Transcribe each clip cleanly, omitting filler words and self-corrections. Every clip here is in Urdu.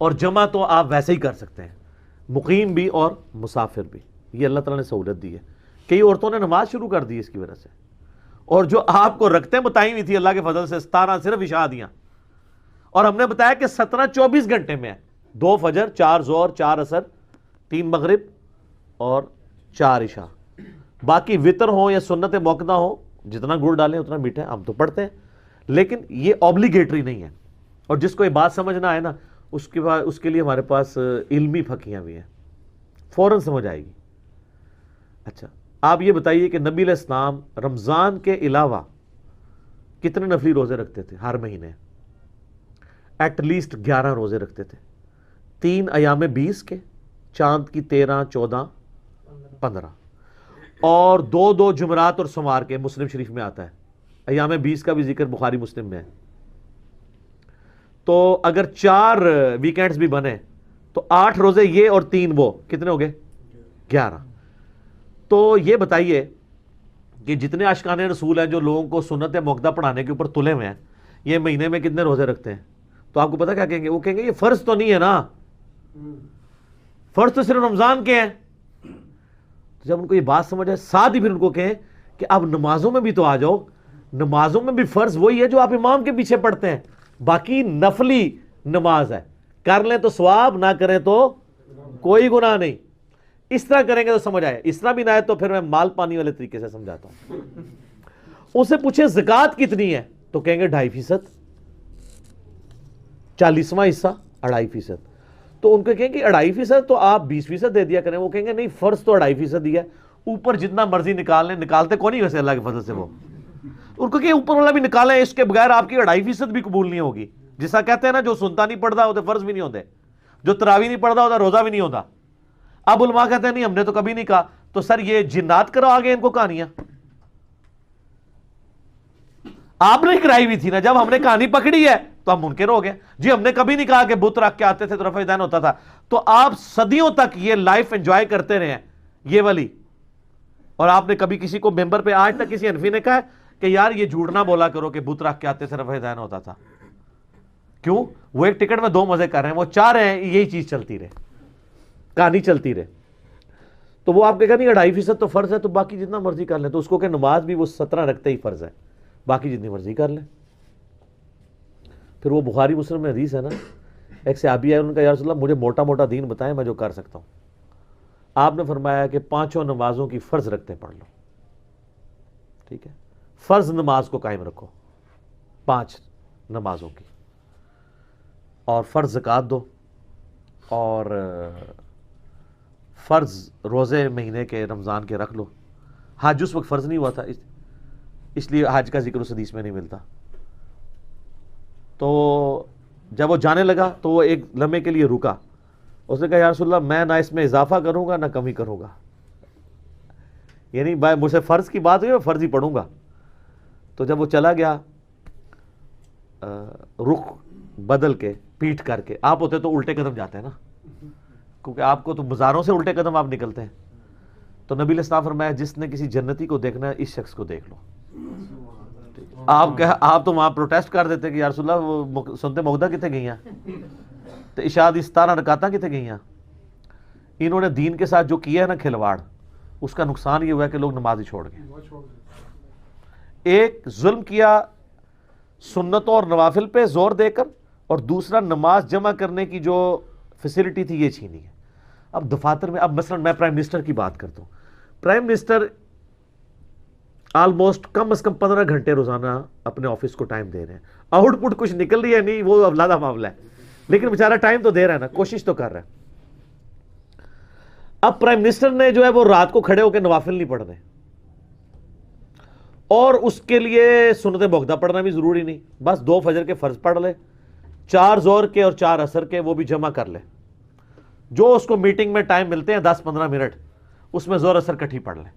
اور جمع تو آپ ویسے ہی کر سکتے ہیں، مقیم بھی اور مسافر بھی. یہ اللہ تعالیٰ نے سہولت دی ہے. کئی عورتوں نے نماز شروع کر دی اس کی وجہ سے، اور جو آپ کو رکھتے بتائی ہوئی تھی اللہ کے فضل سے 17 صرف عشاء دیاں، اور ہم نے بتایا کہ 17 24 گھنٹے میں ہے. 2 فجر، 4 ظہر، 4 عصر، 3 مغرب اور 4 عشاء. باقی وطر ہو یا سنت موقدہ ہو، جتنا گڑ ڈالیں اتنا میٹھا ہے. ہم تو پڑھتے ہیں لیکن یہ اوبلیگیٹری نہیں ہے. اور جس کو یہ بات سمجھنا آئے نا اس کے لیے ہمارے پاس علمی پھکیاں بھی ہیں، فوراً سمجھ آئے گی. اچھا آپ یہ بتائیے کہ نبی علیہ السلام رمضان کے علاوہ کتنے نفلی روزے رکھتے تھے ہر مہینے؟ ایٹ لیسٹ 11 روزے رکھتے تھے. 3 ایام 20 کے، چاند کی 13، 14، 15، اور 2 جمعرات اور سمار کے. مسلم شریف میں آتا ہے. ایام 20 کا بھی ذکر بخاری مسلم میں ہے. تو اگر 4 ویکینڈز بھی بنے تو 8 روزے یہ اور 3 وہ، کتنے ہو گئے؟ 11. تو یہ بتائیے کہ جتنے عاشقان رسول ہیں جو لوگوں کو سنت موقدہ پڑھانے کے اوپر تلے ہوئے ہیں، یہ مہینے میں کتنے روزے رکھتے ہیں؟ تو آپ کو پتا کیا کہیں گے؟ وہ کہیں گے یہ فرض تو نہیں ہے نا، فرض تو صرف رمضان کے ہیں. جب ان کو یہ بات سمجھ آئے، ساتھ ہی پھر ان کو کہیں کہ اب نمازوں میں بھی تو آ جاؤ. نمازوں میں بھی فرض وہی ہے جو آپ امام کے پیچھے پڑھتے ہیں، باقی نفلی نماز ہے. کر لیں تو ثواب، نہ کریں تو کوئی گناہ نہیں. اس طرح کریں گے تو سمجھ آئے. اس طرح بھی نہ ہے تو پھر میں مال پانی والے طریقے سے سمجھاتا ہوں. اسے پوچھیں زکوٰۃ کتنی ہے تو کہیں گے 2.5%. 40واں حصہ 2.5%. تو ان کو کہیں گے 2.5% تو آپ 20% دے دیا کریں. وہ کہیں گے نہیں، فرض تو 2.5% ہی ہے، اوپر جتنا مرضی نکال لیں. نکالتے کون نہیں ویسے اللہ کے فضل سے وہ. ان کو کہ اوپر والا بھی نکالیں، اس کے بغیر آپ کی 2.5% بھی قبول نہیں ہوگی. جیسا کہتے ہیں نا، جو سنتا نہیں پڑھتا ہوتے فرض بھی نہیں ہوتے، جو تراویح نہیں پڑھتا ہوتا روزہ بھی نہیں ہوتا. اب علماء کہتے ہیں نہیں ہم نے تو کبھی نہیں کہا. تو سر یہ جنات کرو آگے ان کو کہانیاں، آپ نے کرائی ہوئی تھی نا. جب ہم نے کہانی پکڑی ہے تو ہم منکر ہو گئے. جی ہم نے کبھی نہیں کہا کہ بت رکھ کے آتے تھے تو رفع دین ہوتا تھا. تو آپ صدیوں تک یہ لائف انجوائے کرتے رہے ہیں یہ والی، اور آپ نے کبھی کسی کو ممبر پہ آج تک کسی حنفی نے کہا ہے کہ یار یہ جھوٹ نہ بولا کرو کہ بت رکھ کے آتے تھے رفع دین ہوتا تھا؟ کیوں؟ وہ ایک ٹکٹ میں 2 مزے کر رہے ہیں. وہ چاہ رہے ہیں یہی چیز چلتی رہے، کہانی چلتی رہے. تو وہ آپ کہا نہیں 2.5% تو فرض ہے تو باقی جتنا مرضی کر لیں. تو اس کو کہ نماز بھی وہ 17 رکھتے ہی فرض ہے، باقی جتنی مرضی کر لیں. پھر وہ بخاری مسلم میں حدیث ہے نا، ایک صحابی ہے، ان کا یا رسول اللہ مجھے موٹا موٹا دین بتائیں میں جو کر سکتا ہوں. آپ نے فرمایا کہ 5 نمازوں کی فرض رکھتے پڑھ لو. ٹھیک ہے، فرض نماز کو قائم رکھو 5 نمازوں کی، اور فرض زکوٰۃ دو، اور فرض روزے مہینے کے رمضان کے رکھ لو. حج اس وقت فرض نہیں ہوا تھا، اس لیے حج کا ذکر اس حدیث میں نہیں ملتا. تو جب وہ جانے لگا تو وہ ایک لمحے کے لیے رکا. اس نے کہا یا رسول اللہ میں نہ اس میں اضافہ کروں گا نہ کمی کروں گا، یعنی مجھ سے فرض کی بات ہوئی میں فرض ہی پڑھوں گا. تو جب وہ چلا گیا رخ بدل کے پیٹھ کر کے، آپ ہوتے تو الٹے قدم جاتے ہیں نا، کیونکہ آپ کو تو بازاروں سے الٹے قدم آپ نکلتے ہیں. تو نبی علیہ السلام فرمایا جس نے کسی جنتی کو دیکھنا ہے اس شخص کو دیکھ لو. آپ تو وہاں پروٹیسٹ کر دیتے کہ یا رسول اللہ وہ سنتے موقدہ کتنے گئی ہیں، تو عشاء دی 17 رکعتاں کتنے گئی ہیں. انہوں نے دین کے ساتھ جو کیا ہے نا کھلواڑ، اس کا نقصان یہ ہوا ہے کہ لوگ نماز ہی چھوڑ گئے. ایک ظلم کیا سنتوں اور نوافل پہ زور دے کر، اور دوسرا نماز جمع کرنے کی جو فیسلٹی تھی یہ چھینی ہے. اب دفاتر میں، اب مثلا میں پرائم منسٹر کی بات کرتا ہوں، پرائم منسٹر آلموسٹ کم از کم 15 گھنٹے روزانہ اپنے آفس کو ٹائم دے رہے ہیں. آؤٹ پٹ کچھ نکل رہی ہے نہیں، وہ اولادہ معاملہ ہے، لیکن بیچارہ ٹائم تو دے رہا ہے نا، کوشش تو کر رہا ہے. اب پرائم منسٹر نے جو ہے وہ رات کو کھڑے ہو کے نوافل نہیں پڑھنے، اور اس کے لیے سنت موقدہ پڑھنا بھی ضروری نہیں، بس 2 فجر کے فرض پڑھ لے، 4 ظہر کے اور 4 عصر کے وہ بھی جمع کر لے. جو اس کو میٹنگ میں ٹائم ملتے ہیں 10-15 منٹ، اس میں ظہر عصر کٹھی پڑھ لے.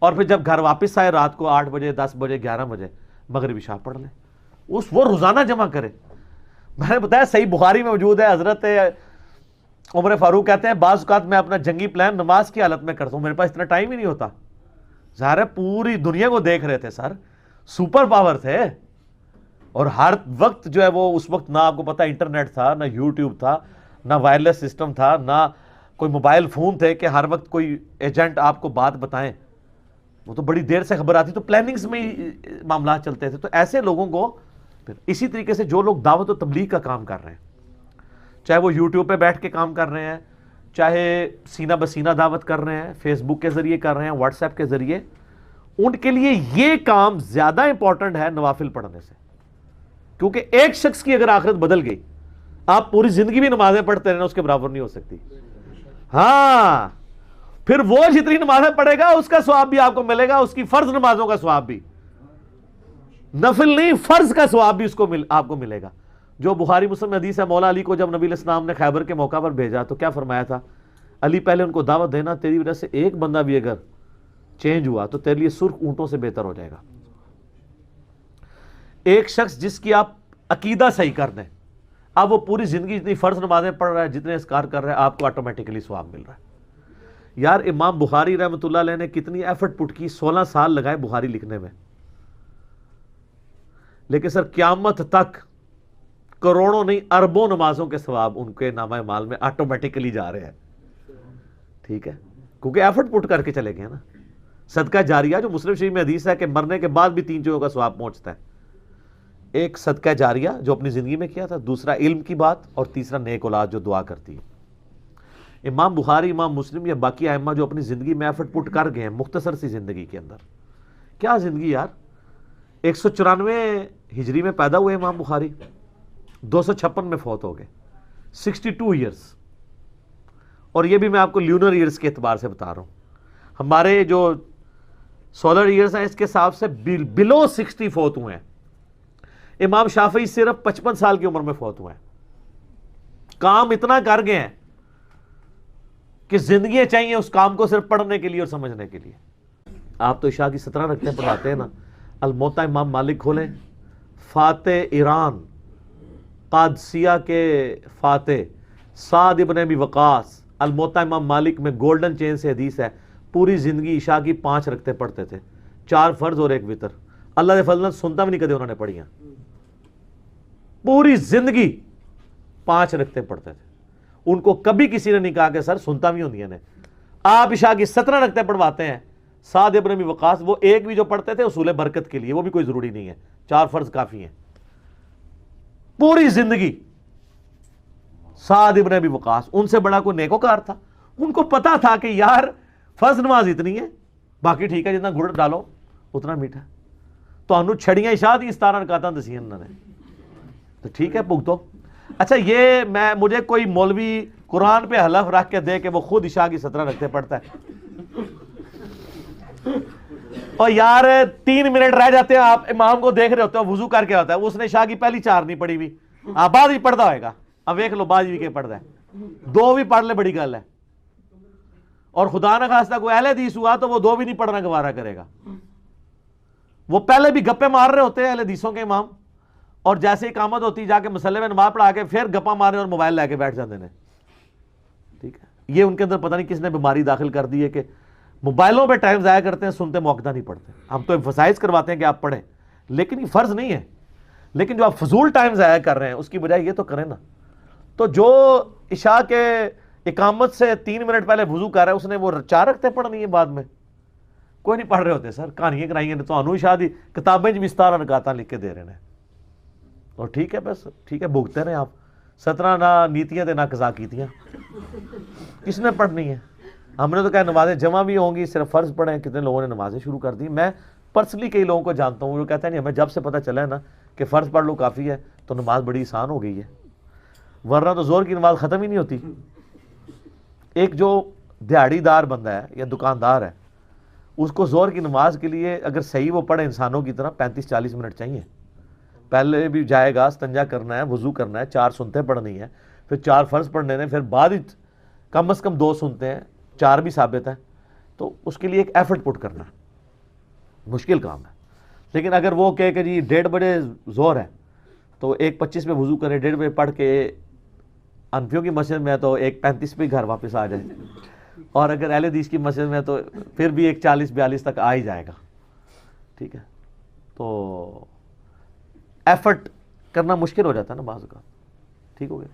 اور پھر جب گھر واپس آئے رات کو 8 بجے 10 بجے 11 بجے مغرب عشاء پڑھ لے. وہ روزانہ جمع کرے. میں نے بتایا صحیح بخاری میں موجود ہے، حضرت عمر فاروق کہتے ہیں بعض اوقات میں اپنا جنگی پلان نماز کی حالت میں کرتا ہوں، میرے پاس اتنا ٹائم ہی نہیں ہوتا. ظاہر ہے پوری دنیا کو دیکھ رہے تھے سر، سپر پاور تھے، اور ہر وقت جو ہے وہ اس وقت نہ آپ کو پتا انٹرنیٹ تھا نہ یوٹیوب تھا. نہ وائرلیس سسٹم تھا، نہ کوئی موبائل فون تھے کہ ہر وقت کوئی ایجنٹ آپ کو بات بتائیں، وہ تو بڑی دیر سے خبر آتی، تو پلاننگز میں ہی معاملات چلتے تھے. تو ایسے لوگوں کو پھر اسی طریقے سے جو لوگ دعوت و تبلیغ کا کام کر رہے ہیں، چاہے وہ یوٹیوب پہ بیٹھ کے کام کر رہے ہیں، چاہے سینہ بسینہ دعوت کر رہے ہیں، فیس بک کے ذریعے کر رہے ہیں، واٹس ایپ کے ذریعے، ان کے لیے یہ کام زیادہ امپورٹنٹ ہے نوافل پڑھنے سے. کیونکہ ایک شخص کی اگر آخرت بدل گئی، آپ پوری زندگی بھی نمازیں پڑھتے رہنا اس کے برابر نہیں ہو سکتی. ہاں، پھر وہ جتنی نمازیں پڑھے گا اس کا ثواب بھی آپ کو ملے گا، اس کی فرض نمازوں کا ثواب بھی، نفل نہیں فرض کا ثواب بھی آپ کو ملے گا. جو بخاری مسلم میں حدیث ہے، مولا علی کو جب نبی علیہ السلام نے خیبر کے موقع پر بھیجا تو کیا فرمایا تھا؟ علی پہلے ان کو دعوت دینا، تیری وجہ سے ایک بندہ بھی اگر چینج ہوا تو تیرے لیے سرخ اونٹوں سے بہتر ہو جائے گا. ایک شخص جس کی آپ عقیدہ صحیح کر دیں، اب وہ پوری زندگی جتنی فرض نمازیں پڑھ رہا ہے، جتنے اذکار کر رہا ہے، آپ کو آٹومیٹکلی ثواب مل رہا ہے. یار امام بخاری رحمۃ اللہ علیہ نے کتنی ایفرٹ پٹ کی، 16 سال لگائے بخاری لکھنے میں، لیکن سر قیامت تک کروڑوں نہیں اربوں نمازوں کے ثواب ان کے نامہ اعمال میں آٹومیٹکلی جا رہے ہیں. ٹھیک ہے، کیونکہ ایفرٹ پٹ کر کے چلے گئے نا. صدقہ جاریہ جو مسلم شریف میں حدیث ہے کہ مرنے کے بعد بھی 3 چیزوں کا ثواب پہنچتا ہے. ایک صدقہ جاریہ جو اپنی زندگی میں کیا تھا، دوسرا علم کی بات، اور تیسرا نیک اولاد جو دعا کرتی ہے. امام بخاری، امام مسلم یا باقی ائمہ جو اپنی زندگی میں ایفرٹ پٹ کر گئے ہیں مختصر سی زندگی کے اندر. کیا زندگی یار، 194 ہجری میں پیدا ہوئے امام بخاری، 256 میں فوت ہو گئے، 62 ایئرس. اور یہ بھی میں آپ کو لیونر ایئرس کے اعتبار سے بتا رہا ہوں. ہمارے جو سولر ایئرس ہیں اس کے حساب سے بلو 60 فوت ہوئے ہیں. امام شافعی صرف 55 سال کی عمر میں فوت ہوئے ہیں. کام اتنا کر گئے ہیں کہ زندگیاں چاہیے اس کام کو صرف پڑھنے کے لیے اور سمجھنے کے لیے. آپ تو عشاء کی 17 رکعتیں پڑھاتے ہیں نا. الموطا امام مالک کھولیں، فاتح ایران قادسیہ کے فاتح سعد ابن ابی وقاص، الموطا امام مالک میں گولڈن چین سے حدیث ہے، پوری زندگی عشاء کی 5 رکعتیں پڑھتے تھے، 4 فرض اور 1 وتر. اللہ کے فضل سنتا بھی نہیں کدے انہوں نے پڑھی ہیں. پوری زندگی 5 رکعتیں پڑھتے تھے. ان کو کبھی کسی نے نہیں کہا کہ سر سنتا بھی ہوندی نے. آپ عشاء کی 17 رکعتیں پڑھواتے ہیں. سعد ابن ابی وقاص وہ ایک بھی جو پڑھتے تھے اصول برکت کے لیے، وہ بھی کوئی ضروری نہیں ہے، 4 فرض کافی ہیں. پوری زندگی سعد ابن ابی وقاص، ان سے بڑا کوئی نیکوکار تھا؟ ان کو پتا تھا کہ یار فرض نماز اتنی ہے، باقی ٹھیک ہے جتنا گڑ ڈالو اتنا میٹھا. تو انہوں چھڑیاں عشاء دی 17 رکعتاں دسیاں انہوں نے، تو ٹھیک ہے بھگتو. اچھا یہ مجھے کوئی مولوی قرآن پہ حلف رکھ کے دے کہ وہ خود عشاء کی 17 رکعتیں پڑھتا ہے، اور یار 3 منٹ رہ جاتے ہیں، آپ امام کو دیکھ رہے ہوتے ہیں وضو کر کے ہوتا ہے، اس نے عشاء کی پہلی 4 نہیں پڑھی ہوئی، بعد بھی پڑھتا ہوئے گا. اب دیکھ لو بعد بھی کے پڑھتا ہے، 2 بھی پڑھ لے بڑی گل ہے. اور خدا نہ خواستہ کوئی اہل حدیث ہوا تو وہ 2 بھی نہیں پڑھنا گوارا کرے گا. وہ پہلے بھی گپے مار رہے ہوتے ہیں اہل حدیثوں کے امام، اور جیسے اقامت ہوتی جا کے مسلے میں نماز پڑھا کے پھر گپا مارے اور موبائل لے کے بیٹھ جاتے ہیں. ٹھیک ہے، یہ ان کے اندر پتہ نہیں کس نے بیماری داخل کر دی ہے کہ موبائلوں پہ ٹائم ضائع کرتے ہیں، سنتے موقع نہیں پڑھتے. ہم تو ایمفسائز کرواتے ہیں کہ آپ پڑھیں، لیکن یہ فرض نہیں ہے. لیکن جو آپ فضول ٹائم ضائع کر رہے ہیں اس کی بجائے یہ تو کریں نا. تو جو عشاء کے اقامت سے 3 منٹ پہلے وضو کر رہا ہے اس نے وہ 4 رکعتیں پڑھنی ہے بعد میں. کوئی نہیں پڑھ رہے ہوتے سر، کہانیاں کرائیں گے تو انہوں عشاء دی کتابیں بھی 17 رکعتاں لکھ کے دے رہے ہیں. اور ٹھیک ہے بس ٹھیک ہے بھگتے رہے آپ. 17 نہ نیتیاں تے نہ قضا کیتیاں، کس نے پڑھنی ہے؟ ہم نے تو کہا نمازیں جمع بھی ہوں گی، صرف فرض پڑھیں. کتنے لوگوں نے نمازیں شروع کر دی. میں پرسنلی کئی لوگوں کو جانتا ہوں جو کہتے ہیں نہیں ہمیں جب سے پتہ چلا ہے نا کہ فرض پڑھ لو کافی ہے تو نماز بڑی آسان ہو گئی ہے، ورنہ تو زور کی نماز ختم ہی نہیں ہوتی. ایک جو دیہڑی دار بندہ ہے یا دکاندار ہے، اس کو زور کی نماز کے لیے اگر صحیح وہ پڑھے انسانوں کی طرح 35-40 منٹ چاہیے. پہلے بھی جائے گا، استنجا کرنا ہے، وضو کرنا ہے، 4 سنتیں پڑھنی ہے، پھر 4 فرض پڑھنے ہیں، پھر بعد کم از کم 2 سنتے ہیں، 4 بھی ثابت ہیں. تو اس کے لیے ایک ایفرٹ پٹ کرنا ہے، مشکل کام ہے. لیکن اگر وہ کہے کہ جی 1:30 بجے زور ہے تو 1:25 میں وضو کرے، 1:30 بجے پڑھ کے انفیوں کی مسجد میں ہے تو 1:35 پہ گھر واپس آ جائے، اور اگر اہل حدیث کی مسجد میں تو پھر بھی 1:40-42 تک آ ہی جائے گا. ٹھیک ہے، تو ایفرٹ کرنا مشکل ہو جاتا ہے نا بعض اوقات. ٹھیک ہو گیا.